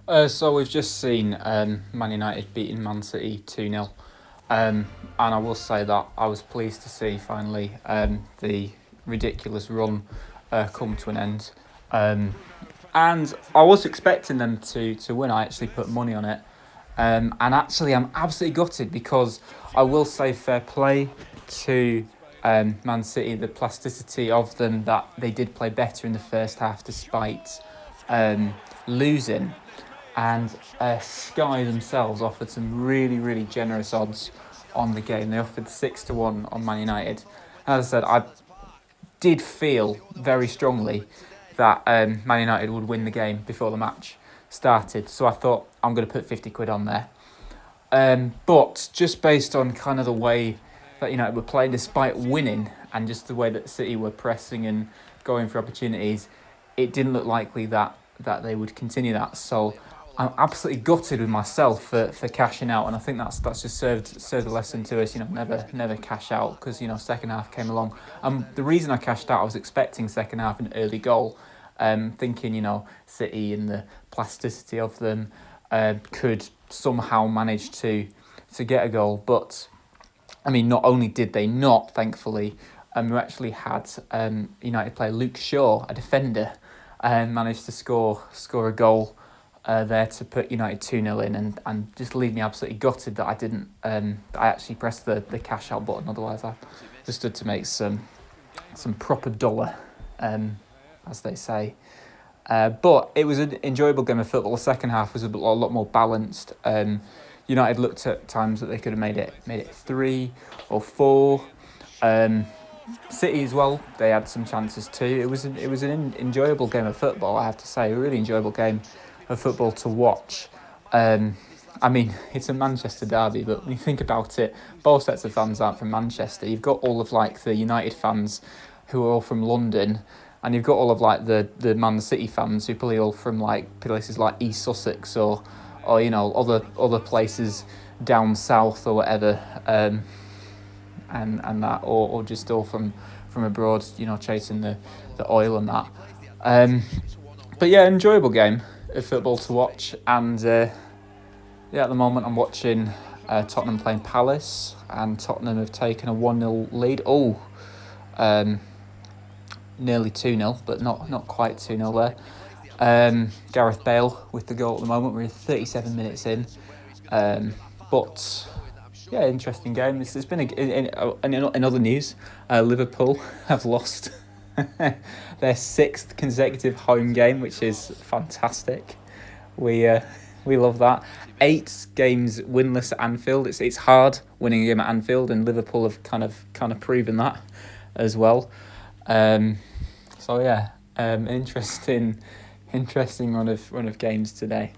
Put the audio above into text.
So we've just seen Man United beating Man City 2-0. And I will say that I was pleased to see finally the ridiculous run come to an end. And I was expecting them to win. I actually put money on it. And actually, I'm absolutely gutted because I will say fair play to Man City, the plasticity of them, that they did play better in the first half despite losing. And Sky themselves offered some really, really generous odds on the game. They offered 6-1 on Man United. As I said, I did feel very strongly that Man United would win the game before the match started. So I thought I'm going to put 50 quid on there. But just based on kind of the way that United were playing, despite winning, and just the way that City were pressing and going for opportunities, it didn't look likely that they would continue that. So I'm absolutely gutted with myself for cashing out, and I think that's just served a lesson to us. Never cash out, because second half came along. The reason I cashed out, I was expecting second half an early goal, thinking City and the plasticity of them could somehow manage to get a goal, but I mean, not only did they not, thankfully, we actually had United player Luke Shaw, a defender, managed to score a goal there to put United 2-0 in, and just leave me absolutely gutted that I didn't. I actually pressed the cash out button. Otherwise, I just stood to make some proper dollar, as they say. But it was an enjoyable game of football. The second half was a lot more balanced. United looked at times that they could have made it 3 or 4. City as well, they had some chances too. It was an enjoyable game of football, I have to say, a really enjoyable game of football to watch. I mean, it's a Manchester derby, but when you think about it, both sets of fans aren't from Manchester. You've got all of the United fans who are all from London, and you've got all of the Man City fans who are probably all from places like East Sussex or other places down south or whatever, and that, or just all from abroad, chasing the oil and that. But yeah, enjoyable game of football to watch, and at the moment I'm watching Tottenham playing Palace, and Tottenham have taken a 1-0 lead. Nearly 2-0, but not quite 2-0 there. Gareth Bale with the goal at the moment. We're 37 minutes in. But yeah, interesting game. It's been in other news, Liverpool have lost their 6th consecutive home game, which is fantastic. We love that. 8 games winless at Anfield. It's hard winning a game at Anfield, and Liverpool have kind of proven that as well. So yeah, interesting run of games today.